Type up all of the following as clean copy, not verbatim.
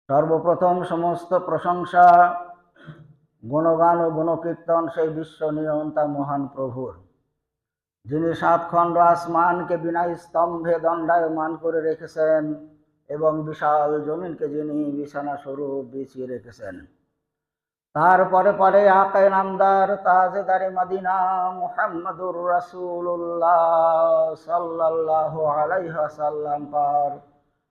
সর্বপ্রথম সমস্ত প্রশংসা, গুণগান ও গুণকীর্তন সেই বিশ্ব নিয়ন্তা মহান প্রভুর, যিনি সাতখণ্ড আসমানকে বিনা স্তম্ভে দণ্ডায়মান করে রেখেছেন এবং বিশাল জমিনকে যিনি বিছানা স্বরূপ বিছিয়ে রেখেছেন। তারপরে পরে আকায়ে নামদার তাজেদারে মদিনা মুহাম্মদুর রাসূলুল্লাহ সাল্লাল্লাহু আলাইহি ওয়াসাল্লাম পর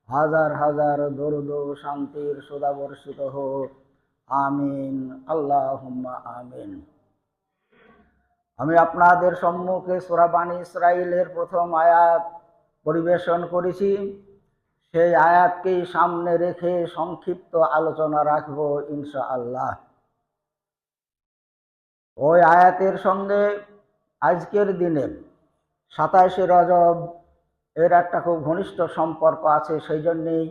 হাজার হাজার দরুদ ও শান্তির সুধা বর্ষিত হোক। আমিন, আল্লাহুম্মা আমিন। আমি আপনাদের সম্মুখে সূরা বানী ইসরাঈলের প্রথম আয়াত পরিবেশন করেছি। সেই আয়াতকেই সামনে রেখে সংক্ষিপ্ত আলোচনা রাখব ইনশাআল্লাহ। ওই আয়াতের সঙ্গে আজকের দিনের 27শে রজব এর একটা খুব ঘনিষ্ঠ সম্পর্ক আছে, সেই জন্যেই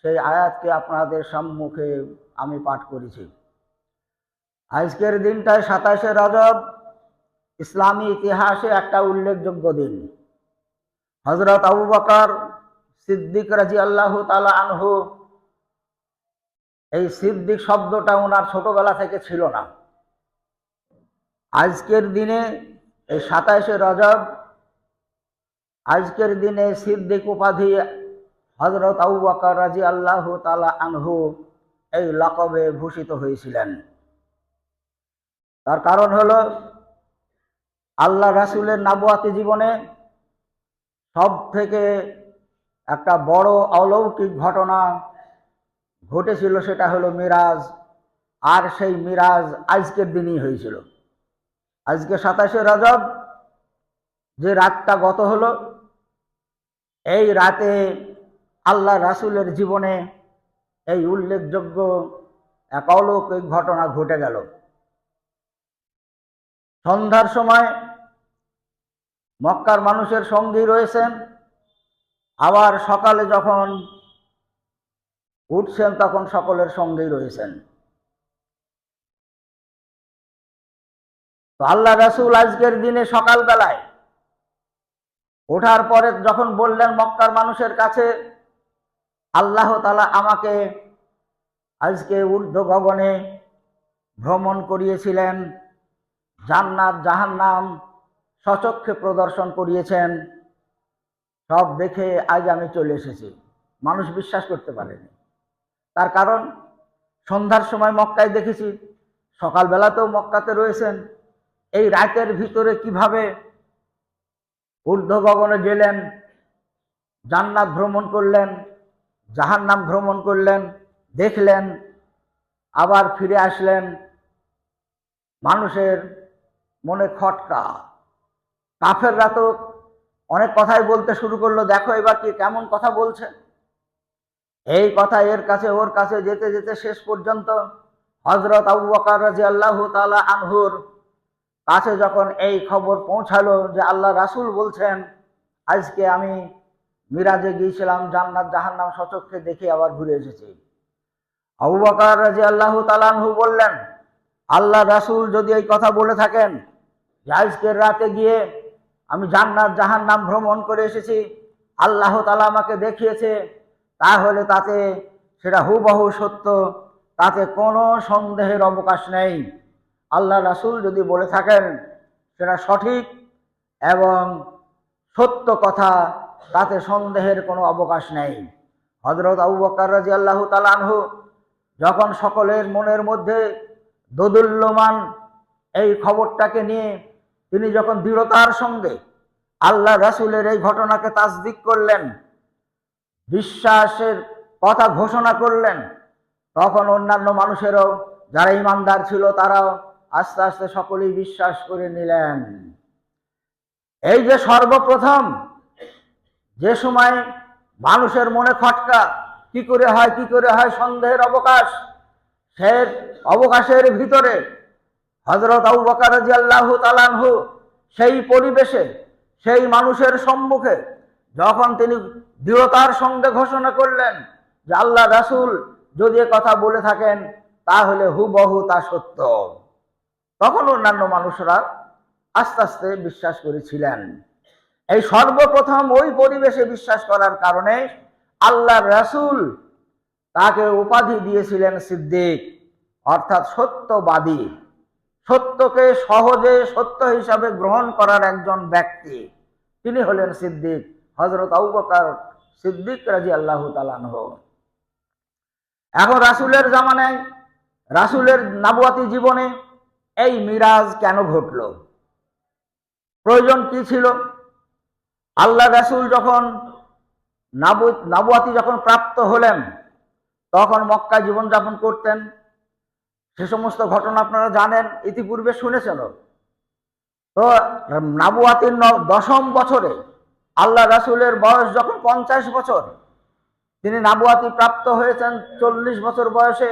সেই আয়াতকে আপনাদের সম্মুখে আমি পাঠ করেছি। আজকের দিনটায় 27শে রজব ইসলামী ইতিহাসে একটা উল্লেখযোগ্য দিন। হযরত আবু বকর সিদ্দিক রাদিয়াল্লাহু তাআলা আনহু, এই সিদ্দিক শব্দটা ওনার ছোটবেলা থেকে ছিল না। আজকের দিনে এই 27শে রজব, আজকের দিনে সিদ্দিক উপাধি হযরত আবু বকর রাদিয়াল্লাহু তাআলা আনহু এই লকবে ভূষিত হয়েছিলেন। তার কারণ হলো আল্লাহ রাসূলের নবুয়াতি জীবনে সব থেকে একটা বড় অলৌকিক ঘটনা ঘটেছিল, সেটা হলো মিরাজ। আর সেই মিরাজ আজকের দিনই হয়েছিল। আজকে 27শে রজব যে রাতটা গত হলো, এই রাতে আল্লাহ রাসূলের জীবনে এই উল্লেখযোগ্য এক অলৌকিক ঘটনা ঘটে গেল। সন্ধ্যার সময় মক্কার মানুষের সঙ্গী রয়েছেন, আবার সকালে যখন উঠছেন তখন সকলের সঙ্গেই রয়েছেন। তো আল্লাহ রাসূল আজকের দিনে সকালবেলায় ওঠার পরে যখন বললেন মক্কার মানুষের কাছে, আল্লাহ তাআলা আমাকে আজকে ঊর্ধ্ব গগনে ভ্রমণ করিয়েছিলেন, জান্নাত জাহান্নাম সচক্ষে প্রদর্শন করিয়েছেন, সব দেখে আজ আমি চলে এসেছি। মানুষ বিশ্বাস করতে পারেনি। তার কারণ সন্ধ্যার সময় মক্কায় দেখেছি, সকালবেলাতেও মক্কাতে রয়েছেন, এই রাতের ভিতরে কিভাবে ঊর্ধ্ব গগনে গেলেন, জান্নাত ভ্রমণ করলেন, জাহান্নাম ভ্রমণ করলেন, দেখলেন, আবার ফিরে আসলেন। মানুষের মনে খটকা। কাফেররা তো অনেক কথাই বলতে শুরু করলো, দেখো এবার কি কেমন কথা বলছে। এই কথা এর কাছে ওর কাছে যেতে যেতে শেষ পর্যন্ত হযরত আবু বকর রাদিয়াল্লাহু তাআলা আনহুর কাছে যখন এই খবর পৌঁছালো যে আল্লাহ রাসূল বলছেন আজকে আমি মিরাজে গিয়েছিলাম, জান্নাত জাহান্নাম সচক্ষে দেখে আবার ঘুরে এসেছি। আবু বকর রাদিয়াল্লাহু তাআলা আনহু বললেন, আল্লাহ রাসূল যদি এই কথা বলে থাকেন যে আজকের রাতে গিয়ে আমি জান্নাত জাহান্নাম ভ্রমণ করে এসেছি, আল্লাহ তাআলা আমাকে দেখিয়েছে, তাহলে তাতে সেটা হুবহু সত্য, তাতে কোনো সন্দেহের অবকাশ নেই। আল্লাহ রাসূল যদি বলে থাকেন সেটা সঠিক এবং সত্য কথা, তাতে সন্দেহের কোনো অবকাশ নেই। হযরত আবু বকর রাদিয়াল্লাহু তাআলা আনহু যখন সকলের মনের মধ্যে দোদুল্যমান এই খবরটাকে নিয়ে তিনি যখন দৃঢ়তার সঙ্গে আল্লাহ রাসূলের এই ঘটনাকে তাসদিক করলেন, বিশ্বাসের কথা ঘোষণা করলেন, তখন অন্যান্য মানুষেরও যারা ঈমানদার ছিল তারাও আস্তে আস্তে সকলেই বিশ্বাস করে নিলেন। এই যে সর্বপ্রথম যে সময় মানুষের মনে খটকা, কি করে হয় সন্দেহের অবকাশ, সে অবকাশের ভিতরে হযরত আবু বকর রাদিয়াল্লাহু তাআলা আনহু সেই পরিবেশে সেই মানুষের সম্মুখে যখন তিনি দৃঢ়তার সঙ্গে ঘোষণা করলেন যে আল্লাহ রাসূল যদি কথা বলে থাকেন তাহলে হুবহু তা সত্য, তখন অন্যান্য মানুষরা আস্তে আস্তে বিশ্বাস করেছিলেন। এই সর্বপ্রথম ওই পরিবেশে বিশ্বাস করার কারণে আল্লাহ রাসূল তাকে উপাধি দিয়েছিলেন সিদ্দিক, অর্থাৎ সত্যবাদী। সত্যকে সহজে সত্য হিসাবে গ্রহণ করার একজন ব্যক্তি, তিনি হলেন সিদ্দিক, হযরত আবু বকর সিদ্দিক রাদিয়াল্লাহু তাআলা আনহু। এখন রাসূলের জামানায়, রাসূলের নবুয়তি জীবনে এই মিরাজ কেন ঘটল? প্রয়োজন কি ছিল? আল্লাহ রাসূল যখন নবুয়তি যখন প্রাপ্ত হলেন, তখন মক্কায় জীবনযাপন করতেন। সে সমস্ত ঘটনা আপনারা জানেন, ইতিপূর্বে শুনেছেন। তো নবুয়তির 10ম বছরে আল্লাহ রাসূলের বয়স যখন 50 বছর, তিনি নবুয়তি প্রাপ্ত হয়েছেন 40 বছর বয়সে।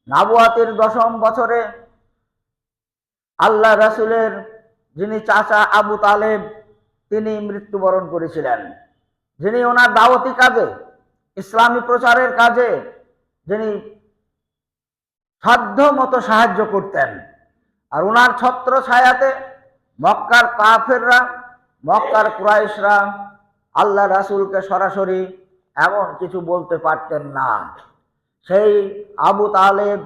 নবুয়তির 10ম বছরে আল্লাহ রাসূলের যিনি চাচা আবু তালেব, তিনি মৃত্যুবরণ করেছিলেন। যিনি ওনার দাওয়াতি কাজে, ইসলামী প্রচারের কাজে যিনি সাধ্য মতো সাহায্য করতেন। আর ওনার ছত্র ছায়াতে মক্কার কাফেররা, মক্কার কুরাইশরা আল্লাহ রাসূলকে সরাসরি এমন কিছু বলতে পারতেন না। সেই আবু তালেব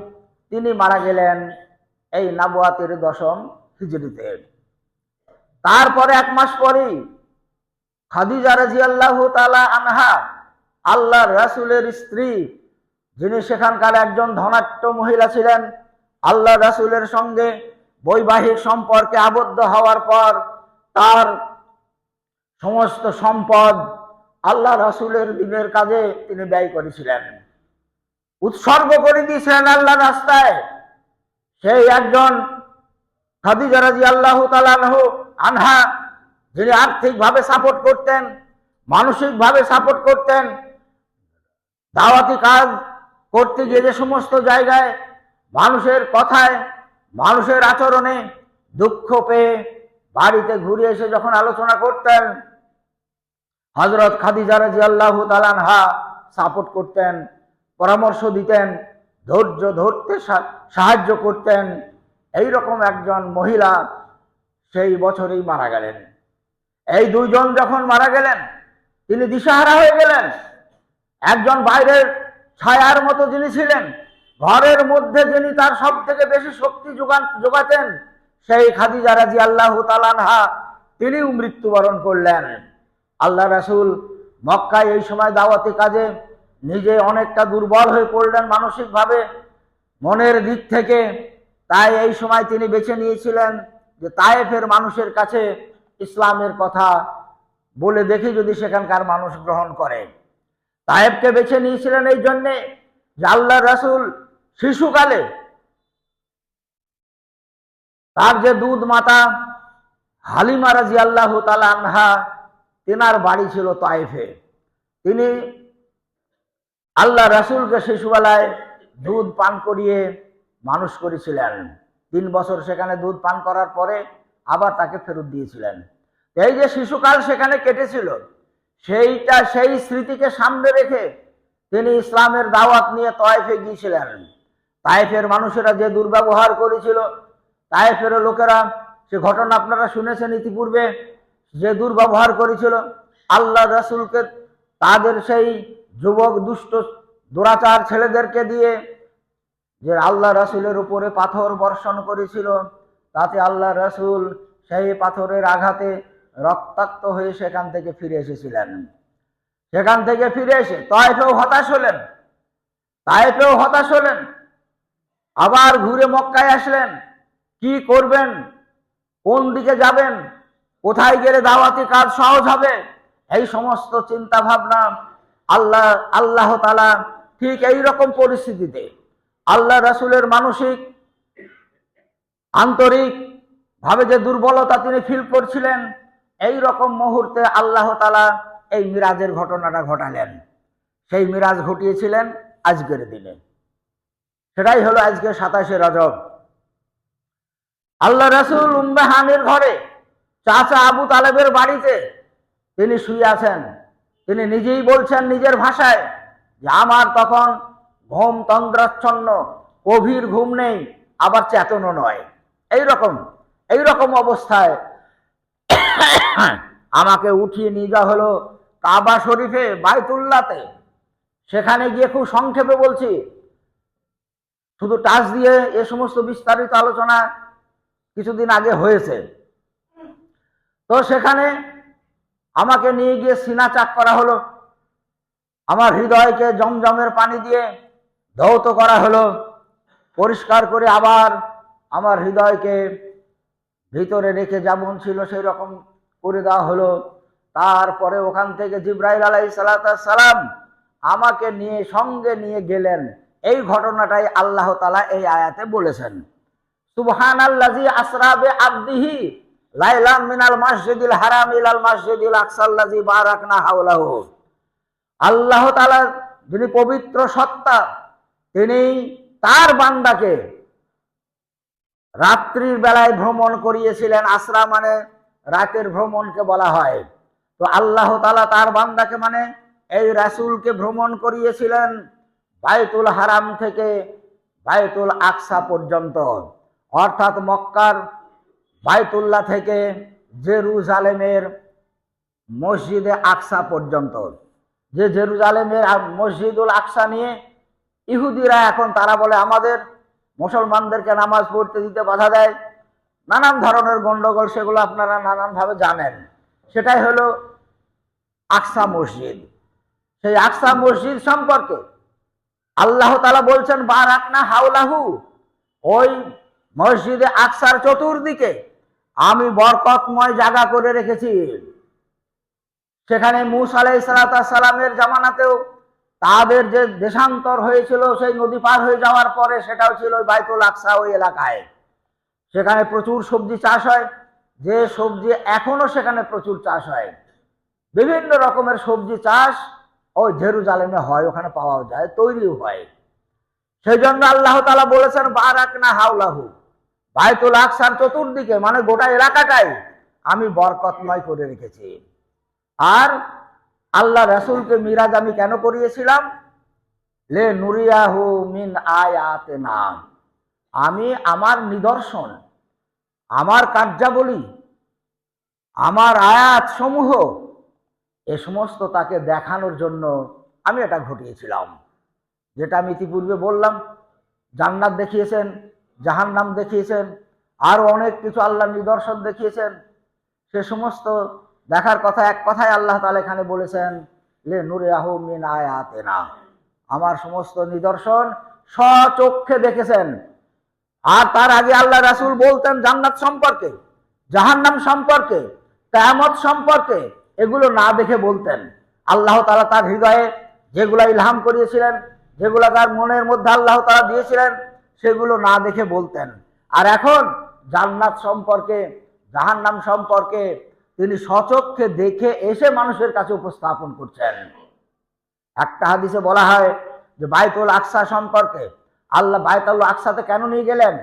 তিনি মারা গেলেন এই নবুয়তির 10ম হিজরিতে। তারপরে 1 মাস পরেই খাদিজা রাদিয়াল্লাহু তাআলা আনহা, আল্লাহ রাসূলের স্ত্রী, যিনি সেখানকার একজন ধনাঢ্য মহিলা ছিলেন, আল্লাহ রাসূলের সঙ্গে বৈবাহিক সম্পর্কে আবদ্ধ হওয়ার পর তার সমস্ত সম্পদ আল্লাহ রাসূলের দ্বীনের কাজে তিনি ব্যয় করেছিলেন, উৎসর্গ করে দিয়েছিলেন আল্লাহর রাস্তায়। সেই একজন খাদিজা রাদিয়াল্লাহু তাআলা আনহা, যিনি আর্থিকভাবে সাপোর্ট করতেন, মানসিকভাবে সাপোর্ট করতেন। দাওয়াতি কাজ করতে গিয়ে যে সমস্ত জায়গায় মানুষের কথায়, মানুষের আচরণে দুঃখ পেয়ে বাড়িতে ঘুরে এসে যখন আলোচনা করতেন, হযরত খাদিজা রাদিয়াল্লাহু তাআলা আনহা সাপোর্ট করতেন, পরামর্শ দিতেন, ধৈর্য ধরতে সাহায্য করতেন। এইরকম একজন মহিলা সেই বছরেই মারা গেলেন। এই দুইজন যখন মারা গেলেন, তিনি দিশাহারা হয়ে গেলেন। একজন বাইরের ছায়ার মতো যিনি ছিলেন, ঘরের মধ্যে যিনি তার সব থেকে বেশি শক্তি যোগাতেন, সেই খাদিজা রাদিয়াল্লাহু তাআলা আনহা তিনিও মৃত্যুবরণ করলেন। আল্লাহ রাসূল মক্কায় এই সময় দাওয়াতি কাজে নিজে অনেকটা দুর্বল হয়ে পড়লেন মানসিকভাবে, মনের দিক থেকে। তাই এই সময় তিনি বেছে নিয়েছিলেন যে তায়েফের মানুষের কাছে ইসলামের কথা বলে দেখি যদি সেখানকার মানুষ গ্রহণ করে। তায়েফকে বেছে নিয়েছিলেন এই জন্যে যে আল্লাহ রাসূল শিশুকালে তার যে দুধ মাতা হালিমা রাদিয়াল্লাহু তাআলা আনহা, তেনার বাড়ি ছিল তায়েফে। তিনি আল্লাহ রাসূলকে শিশুবেলায় দুধ পান করিয়ে মানুষ করেছিলেন। 3 বছর সেখানে দুধ পান করার পরে আবার তাকে ফেরত দিয়েছিলেন। এই যে শিশুকাল সেখানে কেটেছিল, সেই স্মৃতিকে সামনে রেখে তিনি ইসলামের দাওয়াত নিয়ে তায়েফে গিয়েছিলেন। তায়েফের মানুষেরা যে দুর্ব্যবহার করেছিল, তায়েফের লোকেরা, সে ঘটনা আপনারা শুনেছেন ইতিপূর্বে, যে দুর্ব্যবহার করেছিল আল্লাহ রাসূলকে, তাদের সেই যুবক দুষ্ট দুরাচার ছেলেদেরকে দিয়ে যে আল্লাহ রাসূলের উপরে পাথর বর্ষণ করেছিল, তাতে আল্লাহ রাসূল সেই পাথরের আঘাতে রক্তাক্ত হয়ে সেখান থেকে ফিরে এসেছিলেন। সেখান থেকে ফিরে এসে তায়েফেও হতাশ হলেন। আবার ঘুরে মক্কায় আসলেন। কি করবেন, কোন দিকে যাবেন, কোথায় গেলে দাওয়াতি কাজ সহজ হবে, এই সমস্ত চিন্তা ভাবনা আল্লাহ তাআলা ঠিক এই রকম পরিস্থিতিতে আল্লাহ রাসূলের মানসিক আন্তরিক ভাবে যে দুর্বলতা তিনি ফিল করছিলেন, এই রকম মুহূর্তে আল্লাহ তাআলা এই মিরাজের ঘটনাটা ঘটালেন। সেই মিরাজ ঘটিয়েছিলেন আজকের দিনে, সেটাই হলো আজকে 27শে রজব। আল্লাহ রাসূল উম্মে হানির ঘরে চাচা আবু তালেবের বাড়িতে তিনি শুয়ে আছেন। তিনি নিজেই বলছেন নিজের ভাষায় যে আমার তখন ঘুম তন্দ্রাচ্ছন্ন, গভীর ঘুম নেই, আবার চেতনও নয়। এইরকম অবস্থায় আমাকে উঠিয়ে নিয়ে যাওয়া হলো কাবা শরীফে, বাইতুল্লাহতে। সেখানে গিয়ে খুব সংক্ষেপে বলছি, শুধু টাচ দিয়ে এ সমস্ত বিস্তারিত আলোচনা কিছুদিন আগে হয়েছে। তো সেখানে আমাকে নিয়ে গিয়ে সিনা চাক করা হলো, আমার হৃদয়কে জমজমের পানি দিয়ে ধৌত করা হলো, পরিষ্কার করে আবার আমার হৃদয়কে ভিতরে রেখে যেমন ছিল সেই রকম করে দেওয়া হলো। তারপরে ওখান থেকে জিবরাইল আলাইহিস সালাম আমাকে নিয়ে সঙ্গে নিয়ে গেলেন। এই ঘটনাটাই আল্লাহ তাআলা এই আয়াতে বলেছেন, সুবহানাল্লাযী আসরা বিআবদিহি লাইলাম মিনাল মাসজিদিল হারাম ইলাল মাসজিদিল আকসাল্লাযী বারাকনা হাওলাহু। আল্লাহ তাআলা যিনি পবিত্র সত্তা, তিনি তার বান্দাকে রাত্রির বেলায় ভ্রমণ করিয়েছিলেন। আসরা মানে রাতের ভ্রমণকে বলা হয়। তো আল্লাহ তাআলা তার বান্দাকে মানে এই রাসূলকে ভ্রমণ করিয়েছিলেন বাইতুল হারাম থেকে বাইতুল আকসা পর্যন্ত, অর্থাৎ মক্কার বাইতুল্লাহ থেকে জেরুজালেমের মসজিদে আকসা পর্যন্ত। যে জেরুজালেমের মসজিদুল আকসা নিয়ে ইহুদিরা এখন তারা বলে আমাদের মুসলমানদেরকে নামাজ পড়তে দিতে বাধা দেয়, নানান ধরনের গন্ডগোল, সেগুলো আপনারা নানানভাবে জানেন। সেটাই হলো আকসা মসজিদ। সেই আকসা মসজিদ সম্পর্কে আল্লাহ তাআলা বলছেন বারাকনা হাওলাহু, ওই মসজিদে আকসার চতুর্দিকে আমি বরকতময় জায়গা করে রেখেছি। সেখানে মূসা আলাইহিস সালামের জামানাতেও তাদের যে দেশান্তর হয়েছিল সেই নদী পার হয়ে যাওয়ার পরে, সেটাও ছিল বাইতুল আকসা ওই এলাকায়। সেখানে প্রচুর সবজি চাষ হয়, যে সবজি এখনো সেখানে প্রচুর চাষ হয়। বিভিন্ন রকমের সবজি চাষ ওই জেরুজালেমে হয়, ওখানে পাওয়া যায়, তৈরিও হয়। সেই জন্য আল্লাহ তাআলা বলেছেন বারাকনা হাওলাহু, বাইতুল আকসার চতুর্দিকে মানে গোটা এলাকাটাই আমি বরকতময় করে রেখেছি। আর আল্লাহ রাসূলকে মিরাজ আমি কেন করিয়েছিলাম? লে নুরিয়াহু মিন আয়াতিনা, আমি আমার নিদর্শন, আমার কার্যাবলী, আমার আয়াত সমূহ এ সমস্ত তাকে দেখানোর জন্য আমি এটা ঘটিয়েছিলাম। যেটা আমি ইতিপূর্বে বললাম, জান্নাত দেখিয়েছেন, জাহান্নাম দেখিয়েছেন, আরো অনেক কিছু আল্লাহ নিদর্শন দেখিয়েছেন। সে সমস্ত দেখার কথা এক কথায় আল্লাহ তাআলা এখানে বলেছেন লে নুরিয়াহু মিন আয়াতিনা, আমার সমস্ত নিদর্শন স্বচক্ষে দেখেছেন। আর তার আগে আল্লাহ রাসূল বলতেন জান্নাত সম্পর্কে, জাহান্নাম সম্পর্কে, কিয়ামত সম্পর্কে, এগুলো না দেখে বলতেন। আল্লাহ তাআলা তার হৃদয়ে যেগুলা ইলহাম করিয়েছিলেন, যেগুলা তার মনের মধ্যে আল্লাহ তাআলা দিয়েছিলেন, সেগুলো না দেখে বলতেন। আর এখন জান্নাত সম্পর্কে, জাহান্নাম সম্পর্কে তিনি স্বচক্ষে দেখে এসে মানুষের কাছে উপস্থাপন করছেন। একটা হাদিসে বলা হয় যে বাইতুল আকসা সম্পর্কে, আল্লাহ বাইতুল আকসাতে কেন নিয়ে গেলেন?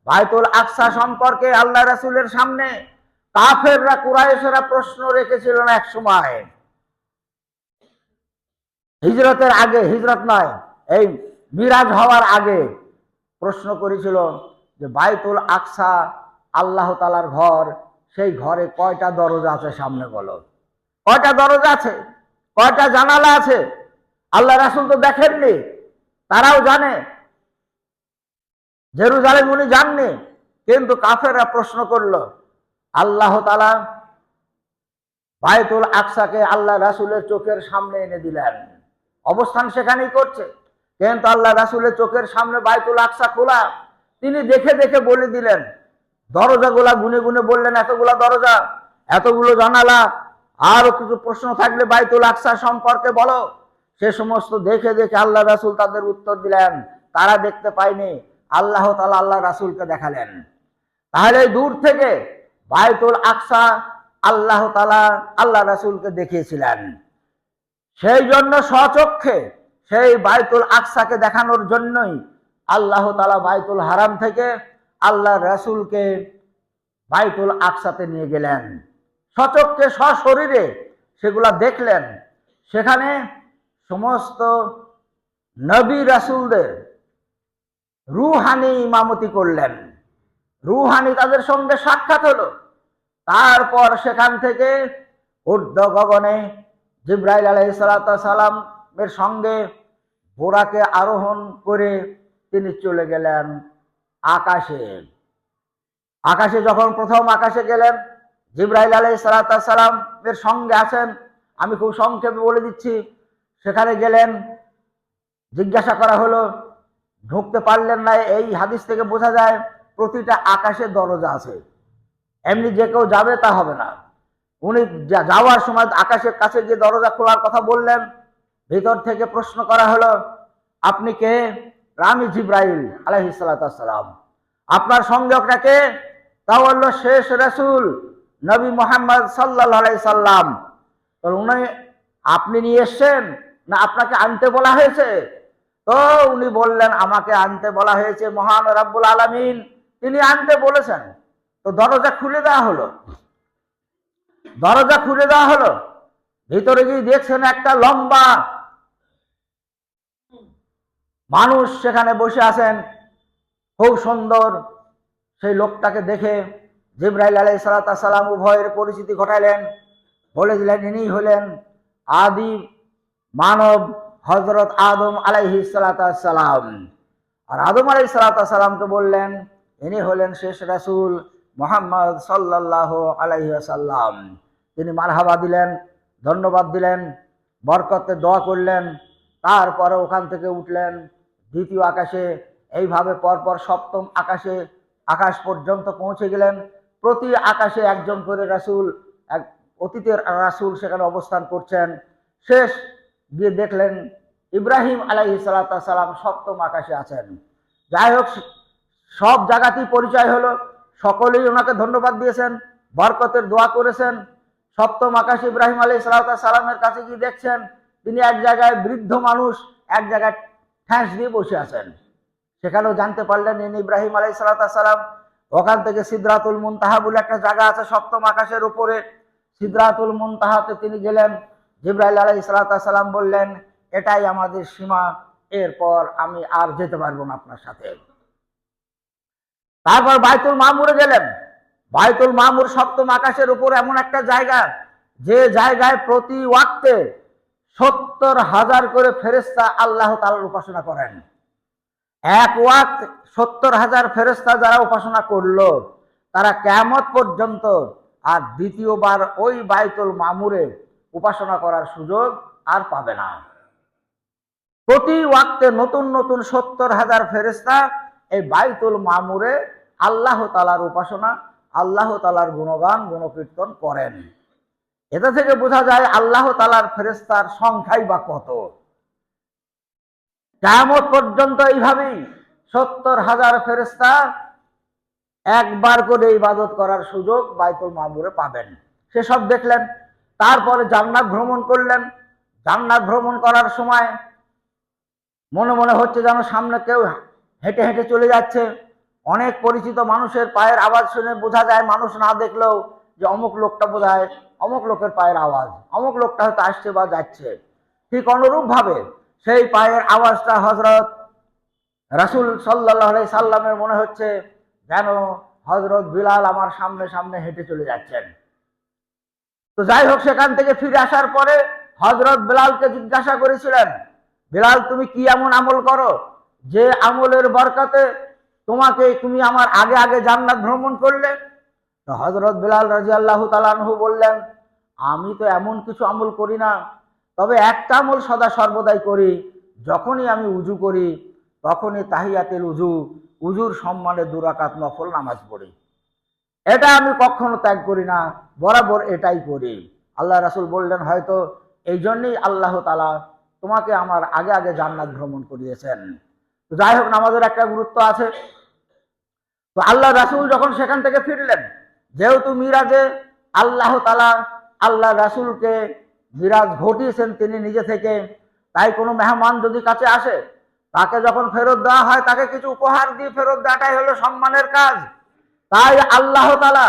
বাইতুল আকসা সম্পর্কে আল্লাহ রাসূলের সামনে কাফেররা, কুরাইশরা প্রশ্ন রেখেছিল না এক সময়, হিজরতের আগে, হিজরত নয়, এই মিরাজ হওয়ার আগে প্রশ্ন করেছিল যে বাইতুল আকসা আল্লাহ তাআলার ঘর, সেই ঘরে কয়টা দরজা আছে সামনে বলো, কয়টা দরজা আছে, কয়টা জানালা আছে? আল্লাহ রাসূল তো দেখেননি, তারাও জানে, জেরুজালেম উনি জাননি, কিন্তু কাফেররা প্রশ্ন করলো। আল্লাহ তাআলা বাইতুল আকসাকে আল্লাহ রাসূলের চোখের সামনে এনে দিলেন, অবস্থান সেখানেই করছে, কিন্তু আল্লাহ রাসূলের চোখের সামনে বাইতুল আকসা খোলা। তিনি দেখে দেখে বলে দিলেন, দরজাগুলা গুনে গুনে বললেন এতগুলা দরজা, এতগুলো জানালা, আরো কিছু প্রশ্ন থাকলে বাইতুল আকসা সম্পর্কে বলো। সে সমস্ত দেখে দেখে আল্লাহ রাসূল তাদের উত্তর দিলেন, তারা দেখতে পায়নি, আল্লাহ তাআলা আল্লাহ রাসূলকে দেখালেন। তাহলে দূর থেকে বাইতুল আকসা আল্লাহ তাআলা আল্লাহ রাসূলকে দেখিয়েছিলেন। সেই জন্য স্বচক্ষে সেই বাইতুল আকসাকে দেখানোর জন্যই আল্লাহ তাআলা বাইতুল হারাম থেকে আল্লাহ রাসূলকে বাইতুল আকসাতে নিয়ে গেলেন, স্বচক্ষে সশরীরে সেগুলা দেখলেন। সেখানে সমস্ত নবী রাসূলদের রূহানি ইমামতি করলেন, রূহানি তাদের সঙ্গে সাক্ষাৎ হলো। তারপর সেখান থেকে ঊর্ধ্ব গগনে জিবরাইল আলাইহিস সালামের সঙ্গে ঘোড়াকে আরোহণ করে তিনি চলে গেলেন আকাশে। আকাশে যখন প্রথম আকাশে গেলেন, জিবরাইল আলাইহিস সালাম এর সঙ্গে আছেন। আমি খুব সংক্ষেপে বলে দিচ্ছি। সেখানে গেলেন, জিজ্ঞাসা করা হলো, ঢুকতে পারলেন না। এই হাদিস থেকে বোঝা যায় প্রতিটা আকাশে দরজা আছে, এমনি যে কেউ যাবে তা হবে না। উনি যাওয়ার সময় আকাশের কাছে গিয়ে দরজা খোলার কথা বললেন। ভিতর থেকে প্রশ্ন করা হলো, আপনি কে? আমি জিবরাইল আলাইহিস সালাম। আপনার সঙ্গটা কে? তা বললো শেষ রাসূল নবী মুহাম্মদ সাল্লাল্লাহু আলাইহি সাল্লাম। তো উনি, আপনি নিয়ে এসেছেন না আপনাকে আনতে বলা হয়েছে? তো উনি বললেন, আমাকে আনতে বলা হয়েছে, মহান রব্বুল আলামিন তিনি আনতে বলেছেন। তো দরজা খুলে দেওয়া হলো। দরজা খুলে দেওয়া হলো। ভিতরে গিয়ে দেখছেন একটা লম্বা মানুষ সেখানে বসে আছেন, খুব সুন্দর। সেই লোকটাকে দেখে জিবরাইল আলাইহিস সালাম উভয়ের পরিচিতি ঘটাইলেন, বলে দিলেন ইনি হলেন আদি মানব হযরত আদম আলাইহিস সালাম। আর আদম আলাইহিস সালামকে বললেন ইনি হলেন শেষ রাসূল মুহাম্মদ সাল্লাল্লাহু আলাইহি ওয়াসাল্লাম। তিনি মারহাবা দিলেন, ধন্যবাদ দিলেন, বরকতের দোয়া করলেন। তারপরে ওখান থেকে উঠলেন দ্বিতীয় আকাশে। এইভাবে পরপর সপ্তম আকাশ পর্যন্ত পৌঁছে গেলেন। প্রতি আকাশে একজন করে রাসূল, এক অতীতের রাসূল সেখানে অবস্থান করছেন। শেষ গিয়ে দেখলেন ইব্রাহিম আলাইহিস সালাম সপ্তম আকাশে আছেন। যাই হোক, সব জায়গাতেই পরিচয় হলো, সকলেই ওনাকে ধন্যবাদ দিয়েছেন, বরকতের দোয়া করেছেন। সপ্তম আকাশে ইব্রাহিম আলাইহিস সালামের কাছে গিয়ে দেখছেন তিনি এক জায়গায় বৃদ্ধ মানুষ এক জায়গায় ঠ্যাঁস দিয়ে বসে আছেন। সেখানেও জানতে পারলেন ইনি ইব্রাহিম আলাইহিস সালাম। ওখান থেকে সিদরাতুল মুনতাহা বলে একটা জায়গা আছে সপ্তম আকাশের উপরে। সিদরাতুল মুনতাহাতে তিনি গেলেন। জিবরাইল আলাইহিস সালাম বললেন, এটাই আমাদের সীমা, এরপর আমি আর যেতে পারবো না আপনার সাথে। তারপর বাইতুল মামুরে গেলেন। বাইতুল মামুর সপ্তম আকাশের উপর এমন একটা জায়গা, যে জায়গায় প্রতি ওয়াক্তে 70,000 করে ফেরেশতা আল্লাহ তাআলার উপাসনা করেন। এক ওয়াক্ত 70,000 ফেরেশতা যারা উপাসনা করলো, তারা কিয়ামত পর্যন্ত আর দ্বিতীয়বার ওই বাইতুল মামুরে উপাসনা করার সুযোগ আর পাবে না। প্রতি ওয়াক্তে নতুন নতুন 70,000 ফেরেশতা এই বাইতুল মামুরে আল্লাহ তাআলার উপাসনা, আল্লাহ তাআলার গুণগান গুণকীর্তন করেন। এটা থেকে বোঝা যায় আল্লাহ তাআলার ফেরেশতার সংখ্যাই বা কত। কিয়ামত পর্যন্ত এইভাবেই 70,000 ফেরেশতা একবার করে ইবাদত করার সুযোগ বাইতুল মামুরে পাবেন। সেসব দেখলেন। তারপরে জান্নাত ভ্রমণ করলেন। জান্নাত ভ্রমণ করার সময় মনে মনে হচ্ছে যেন সামনে কেউ হেঁটে হেঁটে চলে যাচ্ছে। অনেক পরিচিত মানুষের পায়ের আওয়াজ শুনে বোঝা যায়, মানুষ না দেখলেও, যে অমুক লোকটা বোধহয় অমুক লোকের পায়ের আওয়াজ, অমুক লোকটা হয়তো আসছে বা যাচ্ছে। ঠিক অনুরূপ ভাবে সেই পায়ের আওয়াজটা হযরত রাসূল সাল্লাল্লাহু আলাইহি সাল্লামের মনে হচ্ছে যেন হযরত বিলাল আমার সামনে সামনে হেঁটে চলে যাচ্ছেন। তো যাই হোক, সেখান থেকে ফিরে আসার পরে হযরত বিলালকে জিজ্ঞাসা করেছিলেন, বিলাল তুমি কি এমন আমল করো যে আমলের বরকতে তুমি আমার আগে আগে জান্নাত ভ্রমণ করলে? তো হযরত বিলাল রাদিয়াল্লাহু তাআলা আনহু বললেন, আমি তো এমন কিছু আমল করি না, তবে একটা আমল সদা সর্বদাই করি। যখনই আমি উজু করি তখনই তাহিয়াতুল উজুর সম্মানে 2 রাকাত নফল নামাজ পড়ি। এটা আমি কখনো ত্যাগ করি না, বরাবর এটাই করি। আল্লাহ রাসূল বললেন, হয়তো এই জন্যই আল্লাহ তাআলা তোমাকে আমার আগে আগে জান্নাত ভ্রমণ করিয়েছেন। তো যাই হোক, নামাজের একটা গুরুত্ব আছে। তো আল্লাহ রাসূল যখন সেখান থেকে ফিরলেন, যেহেতু মিরাজে আল্লাহ তাআলা আল্লাহ রাসূলকে মিরাজ ঘটিয়েছেন তিনি নিজে থেকে, তাই কোনো মেহমান যদি কাছে আসে তাকে যখন ফেরত দেওয়া হয় তাকে কিছু উপহার দিয়ে ফেরত দেওয়াটাই হলো সম্মানের কাজ। তাই আল্লাহ তাআলা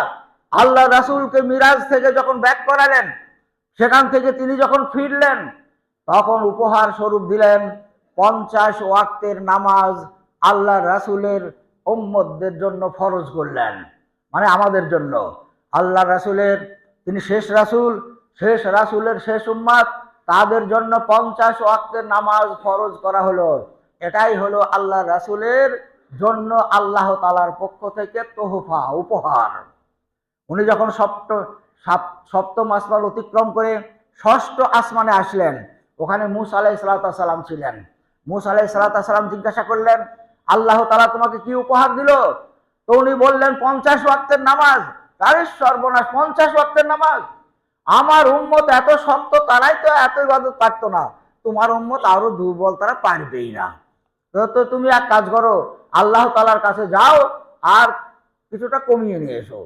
আল্লাহ রাসূলকে মিরাজ থেকে যখন ব্যাক করালেন, সেখান থেকে তিনি যখন ফিরলেন, তখন উপহার স্বরূপ দিলেন 50 ওয়াক্তের নামাজ আল্লাহ রাসূলের উম্মতদের জন্য ফরজ করলেন, মানে আমাদের জন্য। আল্লাহ রাসূলের, তিনি শেষ রাসূল, শেষ রাসূলের শেষ উম্মত, তাদের জন্য 50 ওয়াক্তের নামাজ ফরজ করা হলো। এটাই হলো আল্লাহ রাসূলের জন্য আল্লাহ তাআলার পক্ষ থেকে তোহফা, উপহার। উনি যখন সপ্তম আসমান অতিক্রম করে ষষ্ঠ আসমানে আসলেন, ওখানে মূসা আলাইহিস সালাম ছিলেন। মূসা আলাইহিস সালাম জিজ্ঞাসা করলেন, আল্লাহ তাআলা তোমাকে কি উপহার দিল? তো উনি বললেন 50 ওয়াক্তের নামাজ। আরে সর্বনাশ, 50 ওয়াক্তের নামাজ! আমার উম্মত এত শক্ত, তারাই তো এত ইবাদত পারতো না, তোমার উম্মত আরো দুর্বল, তারা পারবেই না। তো তুমি এক কাজ করো, আল্লাহ তাআলার কাছে যাও আর কিছুটা কমিয়ে নিয়ে এসো।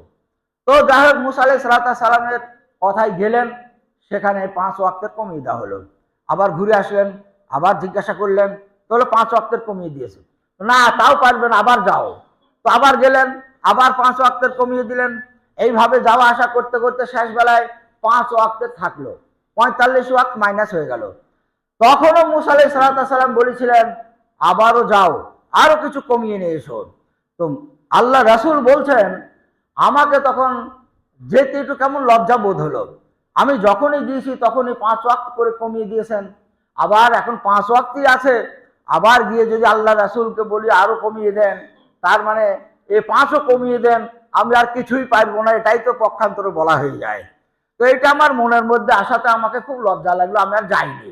তো যাই হোক, মূসা আলাইহিস সালামের কথায় গেলেন, সেখানে 5 ওয়াক্তের কমিয়ে দেওয়া হলো। আবার ঘুরে আসলেন, আবার জিজ্ঞাসা করলেন, তাহলে 5 ওয়াক্তের কমিয়ে দিয়েছে। না, তাও পারবেন, আবার যাও। তো আবার গেলেন, আবার 5 ওয়াক্তের কমিয়ে দিলেন। এইভাবে যাওয়া আসা করতে করতে শেষ বেলায় 5 ওয়াক্তের থাকলো, 45 ওয়াক্ত মাইনাস হয়ে গেল। তখনও মূসা আলাইহিস সালাম বলেছিলেন, আবারও যাও, আরো কিছু কমিয়ে নিয়ে এসো। তো আল্লাহ রাসূল বলছেন, আমাকে তখন যেতে একটু কেমন লজ্জা বোধ হলো। আমি যখনই দিয়েছি তখনই 5 ওয়াক্ত করে কমিয়ে দিয়েছেন, আবার এখন 5 ওয়াক্তই আছে, আবার গিয়ে যদি আল্লাহ রাসূলকে বলি আরো কমিয়ে দেন, তার মানে এই 5ও কমিয়ে দেন, আমি আর কিছুই পারবো না, এটাই তো পক্ষান্তরে বলা হয়ে যায়। তো এটা আমার মনের মধ্যে আসাতে আমাকে খুব লজ্জা লাগলো, আমি আর যাইনি।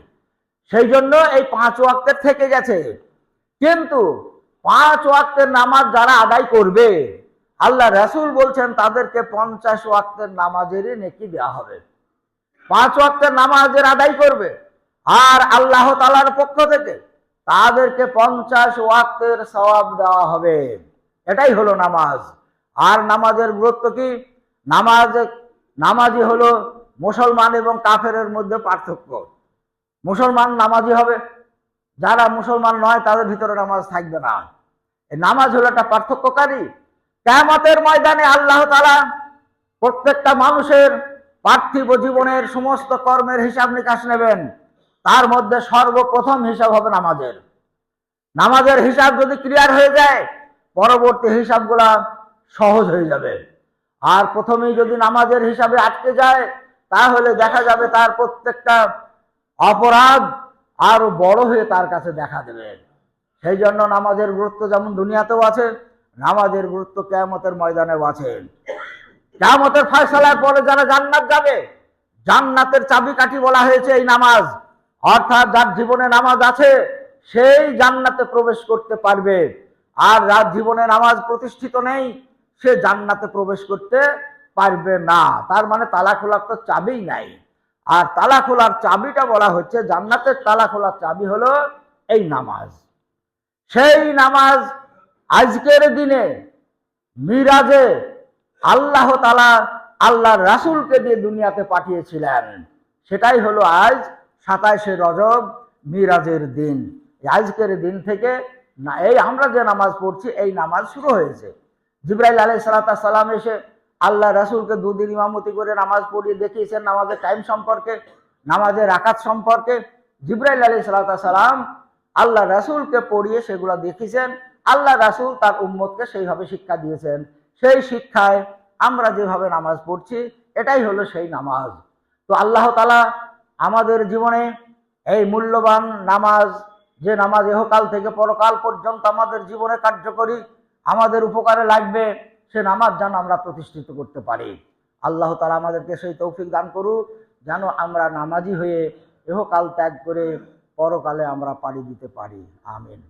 সেই জন্য এই 5 ওয়াক্তের থেকে গেছে। কিন্তু 5 ওয়াক্তের নামাজ যারা আদায় করবে, আল্লাহ রাসূল বলছেন তাদেরকে 50 ওয়াক্তের নামাজেরই নেকি দেওয়া হবে। 5 ওয়াক্তের নামাজের আদায় করবে আর আল্লাহ তাআলার পক্ষ থেকে তাদেরকে 50 ওয়াক্তের সওয়াব দেওয়া হবে। এটাই হলো নামাজ। আর নামাজের গুরুত্ব কি? নামাজি হলো মুসলমান এবং কাফেরের মধ্যে পার্থক্য। মুসলমান নামাজি হবে, যারা মুসলমান নয় তাদের ভিতরে নামাজ থাকবে না। এই নামাজ হলো একটা পার্থক্যকারী। কিয়ামতের ময়দানে আল্লাহ তাআলা প্রত্যেকটা মানুষের পার্থিব জীবনের সমস্ত কর্মের হিসাব নিকাশ নেবেন। তার মধ্যে সর্বপ্রথম হিসাব হবে নামাজের। নামাজের হিসাব যদি ক্লিয়ার হয়ে যায়, পরবর্তী হিসাবগুলা সহজ হয়ে যাবে। আর প্রথমেই যদি নামাজের হিসাবে আটকে যায়, তাহলে দেখা যাবে তার প্রত্যেকটা অপরাধ আরো বড় হয়ে তার কাছে দেখা দেবে। সেই জন্য নামাজের গুরুত্ব যেমন দুনিয়াতেও আছে, নামাজের গুরুত্ব কিয়ামতের ময়দানেও আছে। কিয়ামতের ফয়সালার পরে যারা জান্নাত যাবে, জান্নাতের চাবিকাঠি বলা হয়েছে এই নামাজ। অর্থাৎ যার জীবনে নামাজ আছে সেই জান্নাতে প্রবেশ করতে পারবে, আর যার জীবনে নামাজ প্রতিষ্ঠিত নেই সে জান্নাতে প্রবেশ করতে পারবে না। তার মানে তালা খোলার তো চাবিই নাই। আর তালা খোলার চাবিটা বলা হচ্ছে, জান্নাতের তালা খোলার চাবি হলো এই নামাজ। সেই নামাজ আজকের দিনে মিরাজে আল্লাহ তাআলা আল্লাহর রাসূলকে দিয়ে দুনিয়াতে পাঠিয়েছিলেন। সেটাই হলো আজ 27শে রজব, মিরাজের দিন। আজকের দিন থেকে না, এই আমরা যে নামাজ পড়ছি এই নামাজ শুরু হয়েছে। জিবরাইল আলাইহিস সালাম এসে আল্লাহ রাসূলকে 2 দিন ইমামতি করে নামাজ পড়িয়ে দেখিয়েছেন, নামাজের টাইম সম্পর্কে, নামাজের রাকাত সম্পর্কে। জিবরাইল আলাইহিস সালাম আল্লাহ রাসূলকে পড়িয়ে সেগুলো দেখিয়েছেন। আল্লাহ রাসূল তার উম্মতকে সেইভাবে শিক্ষা দিয়েছেন। সেই শিক্ষায় আমরা যেভাবে নামাজ পড়ছি এটাই হলো সেই নামাজ। তো আল্লাহ তাআলা আমাদের জীবনে এই মূল্যবান নামাজ, যে নামাজ ইহকাল থেকে পরকাল পর্যন্ত আমাদের জীবনে কার্যকরী, আমাদের উপকারে লাগবে, সে নামাজ যেন আমরা প্রতিষ্ঠিত করতে পারি। আল্লাহ তাআলা আমাদেরকে সেই তৌফিক দান করুক, যেন আমরা নামাজি হয়ে ইহকাল ত্যাগ করে পরকালে আমরা পাড়ি দিতে পারি। আমিন।